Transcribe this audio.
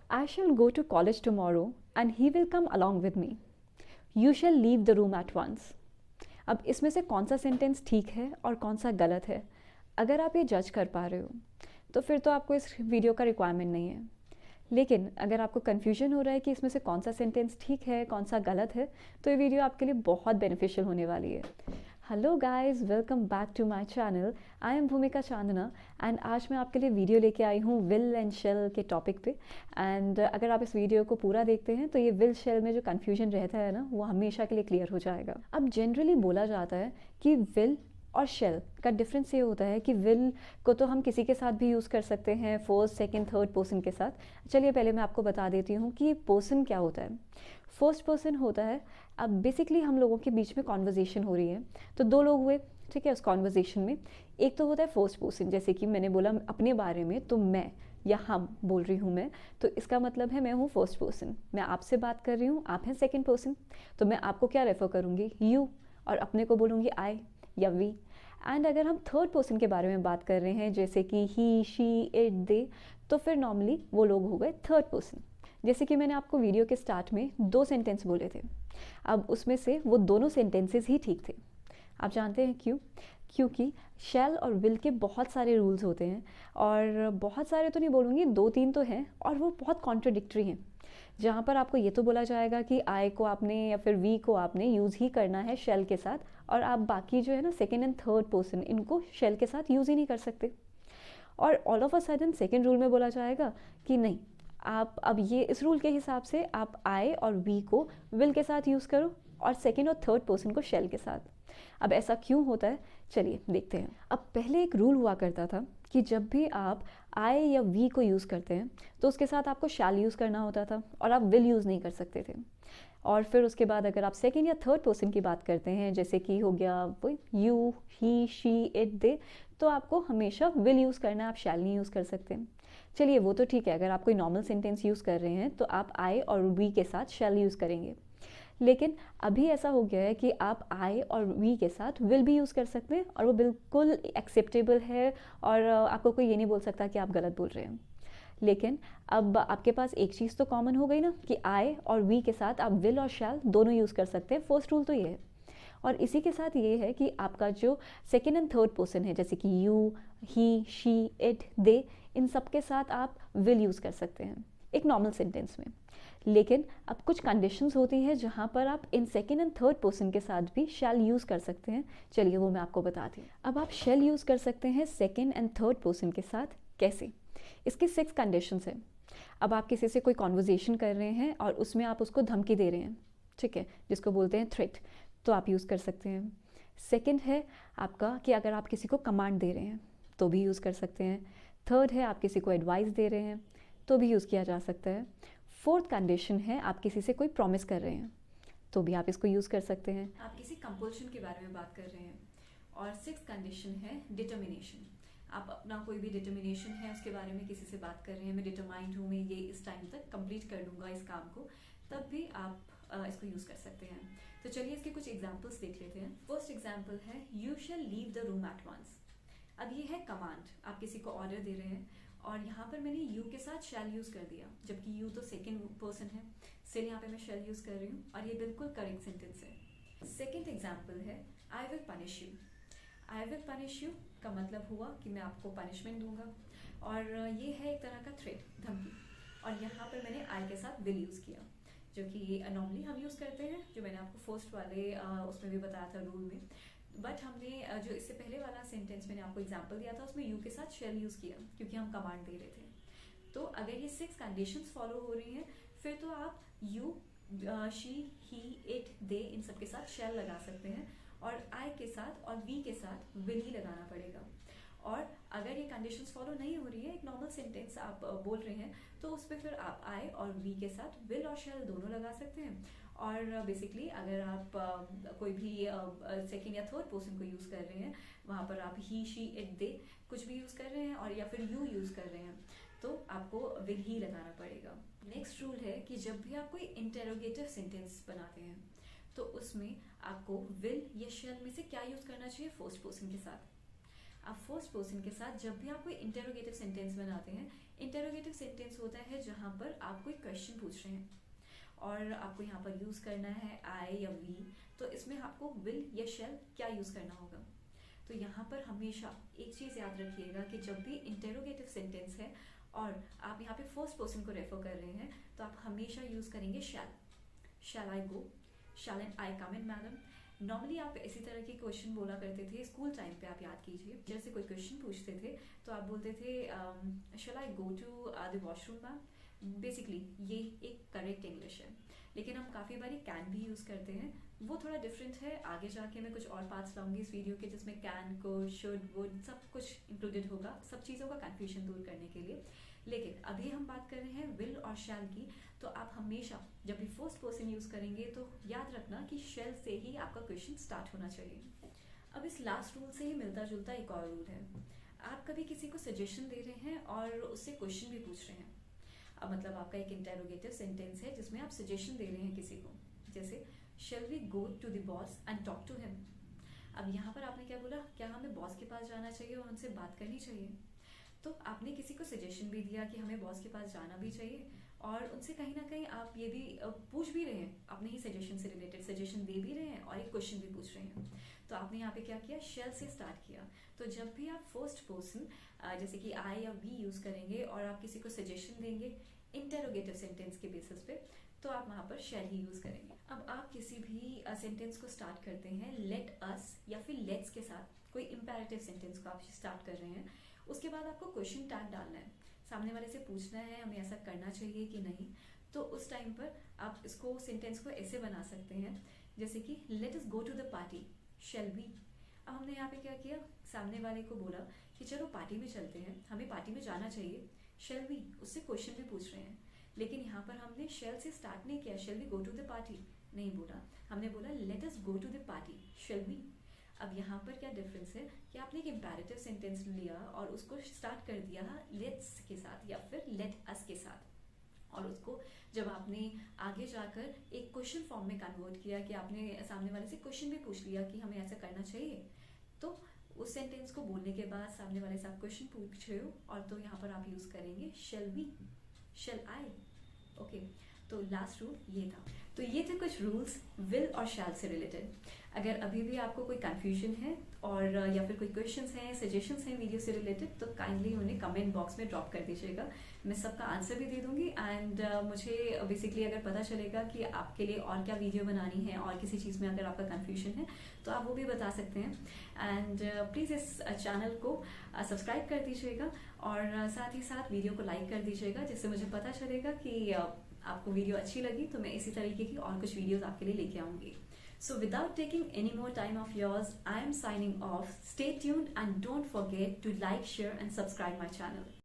I shall go to college tomorrow and he will come along with me. You shall leave the room at once. अब इसमें से कौन सा sentence ठीक है और कौन सा गलत है, अगर आप ये जज कर पा रहे हो तो फिर तो आपको इस वीडियो का रिक्वायरमेंट नहीं है। लेकिन अगर आपको कन्फ्यूजन हो रहा है कि इसमें से कौन सा सेंटेंस ठीक है कौन सा गलत है, तो ये वीडियो आपके लिए बहुत बेनिफिशियल होने वाली है। Hello guys, welcome back to my channel. I am Bhumika Chandna and आज मैं आपके लिए वीडियो लेके आई हूँ विल एंड शेल के टॉपिक पे। एंड अगर आप इस वीडियो को पूरा देखते हैं तो ये विल शेल में जो कन्फ्यूजन रहता है ना, वो हमेशा के लिए क्लियर हो जाएगा। अब जनरली बोला जाता है कि विल और शेल का डिफरेंस ये होता है कि विल को तो हम किसी के साथ भी यूज़ कर सकते हैं, फर्स्ट सेकंड थर्ड पर्सन के साथ। चलिए पहले मैं आपको बता देती हूँ कि पर्सन क्या होता है। फर्स्ट पर्सन होता है, अब बेसिकली हम लोगों के बीच में कॉन्वर्जेसन हो रही है, तो दो लोग हुए, ठीक है। उस कॉन्वर्जेसन में एक तो होता है फर्स्ट पर्सन, जैसे कि मैंने बोला अपने बारे में, तो मैं या हम बोल रही हूँ मैं, तो इसका मतलब है मैं हूँ फर्स्ट पर्सन। मैं आपसे बात कर रही हूँ, आप हैं सेकंड पर्सन, तो मैं आपको क्या रेफर करूँगी, यू, और अपने को बोलूँगी आई या वी। एंड अगर हम थर्ड पर्सन के बारे में बात कर रहे हैं, जैसे कि ही, शी, इट, दे, तो फिर नॉर्मली वो लोग हो गए थर्ड पर्सन। जैसे कि मैंने आपको वीडियो के स्टार्ट में दो सेंटेंस बोले थे, अब उसमें से वो दोनों सेंटेंसेस ही ठीक थे। आप जानते हैं क्यों? क्योंकि शैल और विल के बहुत सारे रूल्स होते हैं, और बहुत सारे तो नहीं बोलूँगी, दो तीन तो हैं, और वो बहुत कॉन्ट्रडिक्टरी हैं। जहाँ पर आपको ये तो बोला जाएगा कि आई को आपने या फिर वी को आपने यूज़ ही करना है शेल के साथ, और आप बाकी जो है ना सेकेंड एंड थर्ड पर्सन, इनको शेल के साथ यूज़ ही नहीं कर सकते। और all of a sudden second rule में बोला जाएगा कि नहीं, आप अब ये इस रूल के हिसाब से आप आई और वी को विल के साथ यूज़ करो और सेकेंड और थर्ड पर्सन को शेल के साथ। अब ऐसा क्यों होता है, चलिए देखते हैं। अब पहले एक रूल हुआ करता था कि जब भी आप आई या वी को यूज़ करते हैं तो उसके साथ आपको शैल यूज़ करना होता था और आप विल यूज़ नहीं कर सकते थे। और फिर उसके बाद अगर आप सेकेंड या थर्ड पर्सन की बात करते हैं, जैसे कि हो गया वो यू, ही, शी, इट, दे, तो आपको हमेशा विल यूज़ करना है, आप शैल नहीं यूज़ कर सकते। चलिए वो तो ठीक है, अगर आप कोई नॉर्मल सेंटेंस यूज़ कर रहे हैं तो आप आई और वी के साथ शैल यूज़ करेंगे। लेकिन अभी ऐसा हो गया है कि आप आई और वी के साथ विल भी यूज़ कर सकते हैं, और वो बिल्कुल एक्सेप्टेबल है, और आपको कोई ये नहीं बोल सकता कि आप गलत बोल रहे हैं। लेकिन अब आपके पास एक चीज़ तो कॉमन हो गई ना कि आई और वी के साथ आप विल और शैल दोनों यूज़ कर सकते हैं। फर्स्ट रूल तो ये है। और इसी के साथ ये है कि आपका जो सेकेंड एंड थर्ड पर्सन है, जैसे कि यू, ही, शी, इट, दे, इन सब के साथ आप विल यूज़ कर सकते हैं एक नॉर्मल सेंटेंस में। लेकिन अब कुछ कंडीशंस होती हैं जहाँ पर आप in second and third person के साथ भी शैल यूज़ कर सकते हैं। चलिए वो मैं आपको बताती हूँ। अब आप शैल यूज़ कर सकते हैं सेकेंड एंड थर्ड पर्सन के साथ, कैसे? इसकी 6 कंडीशंस हैं। अब आप किसी से कोई कॉन्वर्जेसन कर रहे हैं और उसमें आप उसको धमकी दे रहे हैं, ठीक है, जिसको बोलते हैं थ्रेट, तो आप यूज़ कर सकते हैं। सेकंड है आपका कि अगर आप किसी को कमांड दे रहे हैं तो भी यूज़ कर सकते हैं। थर्ड है आप किसी को एडवाइस दे रहे हैं तो भी यूज़ किया जा सकता है। फोर्थ कंडीशन है आप किसी से कोई प्रॉमिस कर रहे हैं तो भी आप इसको यूज़ कर सकते हैं। आप किसी कंपल्शन के बारे में बात कर रहे हैं। और सिक्स कंडीशन है डिटर्मिनेशन। आप अपना कोई भी डिटर्मिनेशन है उसके बारे में किसी से बात कर रहे हैं, मैं डिटरमाइंड हूँ, मैं ये इस टाइम तक कंप्लीट कर लूँगा इस काम को, तब भी आप इसको यूज़ कर सकते हैं। तो चलिए इसके कुछ एग्जाम्पल्स देख लेते हैं। फर्स्ट एग्जाम्पल है you shall leave the room at once. अब ये है कमांड, आप किसी को ऑर्डर दे रहे हैं और यहाँ पर मैंने यू के साथ शैल यूज़ कर दिया, जबकि यू तो सेकेंड पर्सन है, इसलिए यहाँ पे मैं शैल यूज़ कर रही हूँ और ये बिल्कुल करेक्ट सेंटेंस है। सेकेंड एग्जाम्पल है I will punish you. I will punish you का मतलब हुआ कि मैं आपको पनिशमेंट दूंगा, और ये है एक तरह का थ्रेट, धमकी, और यहाँ पर मैंने आई के साथ विल यूज़ किया, जो कि नॉर्मली हम यूज़ करते हैं, जो मैंने आपको फर्स्ट वाले उसमें भी बताया था रूल में। बट हमने जो इससे पहले वाला सेंटेंस मैंने आपको एग्जाम्पल दिया था उसमें यू के साथ शेल यूज़ किया क्योंकि हम कमांड दे रहे थे। तो अगर ये 6 कंडीशंस फॉलो हो रही हैं फिर तो आप यू, शी, ही, इट, दे, इन सब के साथ शेल लगा सकते हैं, और आई के साथ और वी के साथ विल ही लगाना पड़ेगा। और अगर ये कंडीशंस फॉलो नहीं हो रही है, एक नॉर्मल सेंटेंस आप बोल रहे हैं, तो उस पर फिर आप आई और वी के साथ विल और शेल दोनों लगा सकते हैं। और बेसिकली अगर आप कोई भी सेकेंड या थर्ड पर्सन को यूज़ कर रहे हैं, वहाँ पर आप ही, शी, इट, दे कुछ भी यूज़ कर रहे हैं, और या फिर यू यूज़ कर रहे हैं, तो आपको विल ही लगाना पड़ेगा। नेक्स्ट रूल है कि जब भी आप कोई इंटेरोगेटिव सेंटेंस बनाते हैं तो उसमें आपको विल या शेल में से क्या यूज़ करना चाहिए फर्स्ट पर्सन के साथ। आप फर्स्ट पर्सन के साथ जब भी आप कोई इंटेरोगेटिव सेंटेंस बनाते हैं, इंटेरोगेटिव सेंटेंस होता है जहाँ पर आप कोई क्वेश्चन पूछ रहे हैं और आपको यहाँ पर यूज करना है आई या वी, तो इसमें आपको विल या शैल क्या यूज करना होगा। तो यहाँ पर हमेशा एक चीज याद रखिएगा कि जब भी इंटेरोगेटिव सेंटेंस है और आप यहाँ पे फर्स्ट पर्सन को रेफर कर रहे हैं तो आप हमेशा यूज करेंगे शैल I go, shell I come in madam. Normally आप इसी तरह के क्वेश्चन बोला करते थे स्कूल टाइम पे, आप याद कीजिए, जैसे कोई क्वेश्चन पूछते थे तो आप बोलते थे shall I go to the washroom ma'am. Basically ये एक करेक्ट इंग्लिश है, लेकिन हम काफ़ी बारी कैन भी यूज़ करते हैं, वो थोड़ा डिफरेंट है। आगे जाके मैं कुछ और पार्ट्स लाऊंगी इस वीडियो के जिसमें कैन को शुड वुड सब कुछ इंक्लूडेड होगा, सब चीज़ों का कन्फ्यूजन दूर करने के लिए। लेकिन अभी हम बात कर रहे हैं विल और शैल की, तो आप हमेशा जब भी फर्स्ट पर्सन यूज करेंगे तो याद रखना कि शैल से ही आपका क्वेश्चन स्टार्ट होना चाहिए। अब इस लास्ट रूल से ही मिलता जुलता एक और रूल है। आप कभी किसी को सजेशन दे रहे हैं और उससे क्वेश्चन भी पूछ रहे हैं। अब मतलब आपका एक इंटेरोगेटिव सेंटेंस है जिसमें आप सजेशन दे रहे हैं किसी को, जैसे shall we go to the boss and talk to him. अब यहाँ पर आपने क्या बोला, क्या हमें बॉस के पास जाना चाहिए और उनसे बात करनी चाहिए। तो आपने किसी को सजेशन भी दिया कि हमें बॉस के पास जाना भी चाहिए और उनसे कहीं ना कहीं आप ये भी पूछ भी रहे हैं, अपने ही सजेशन से रिलेटेड सजेशन दे भी रहे हैं और एक क्वेश्चन भी पूछ रहे हैं। तो आपने यहाँ पे क्या किया, शेल से स्टार्ट किया। तो जब भी आप फर्स्ट पर्सन जैसे कि आई या वी यूज करेंगे और आप किसी को सजेशन देंगे इंटेरोगेटिव सेंटेंस के बेसिस पे, तो आप वहां पर शैल ही यूज करेंगे। अब आप किसी भी सेंटेंस को स्टार्ट करते हैं लेट अस या फिर लेट्स के साथ, कोई इंपेरेटिव सेंटेंस को आप स्टार्ट कर रहे हैं, उसके बाद आपको क्वेश्चन टैग डालना है, सामने वाले से पूछना है हमें ऐसा करना चाहिए कि नहीं। तो उस टाइम पर आप इसको सेंटेंस को ऐसे बना सकते हैं जैसे कि let us go to the party shall we. अब हमने यहाँ पे क्या किया, सामने वाले को बोला कि चलो पार्टी में चलते हैं, हमें पार्टी में जाना चाहिए, शैल वी, उससे क्वेश्चन भी पूछ रहे हैं। लेकिन यहाँ पर हमने शेल से स्टार्ट नहीं किया, shall we go to the party नहीं बोला, हमने बोला let us go to the party shall we. अब यहाँ पर क्या डिफरेंस है कि आपने एक इंपेरेटिव सेंटेंस लिया और उसको स्टार्ट कर दिया लेट्स के साथ या फिर लेट अस के साथ, और उसको जब आपने आगे जाकर एक क्वेश्चन फॉर्म में कन्वर्ट किया कि आपने सामने वाले से क्वेश्चन भी पूछ लिया कि हमें ऐसा करना चाहिए, तो उस सेंटेंस को बोलने के बाद सामने वाले से आप क्वेश्चन पूछ रहे हो और तो यहाँ पर आप यूज करेंगे shall we, shall I. Okay, तो लास्ट रूल ये था। तो ये थे कुछ रूल्स विल और शैल से रिलेटेड। अगर अभी भी आपको कोई कंफ्यूजन है और या फिर कोई क्वेश्चंस हैं, सजेशंस हैं वीडियो से रिलेटेड, तो काइंडली उन्हें कमेंट बॉक्स में ड्रॉप कर दीजिएगा, मैं सबका आंसर भी दे दूंगी। एंड मुझे बेसिकली अगर पता चलेगा कि आपके लिए और क्या वीडियो बनानी है और किसी चीज़ में अगर आपका कन्फ्यूजन है तो आप वो भी बता सकते हैं। एंड प्लीज़ इस चैनल को सब्सक्राइब कर दीजिएगा और साथ ही साथ वीडियो को लाइक कर दीजिएगा, जिससे मुझे पता चलेगा कि आपको वीडियो अच्छी लगी, तो मैं इसी तरीके की और कुछ वीडियोस आपके लिए लेके आऊंगी। So without taking any more time of yours, I am signing off. Stay tuned and don't forget to like, share and subscribe my channel.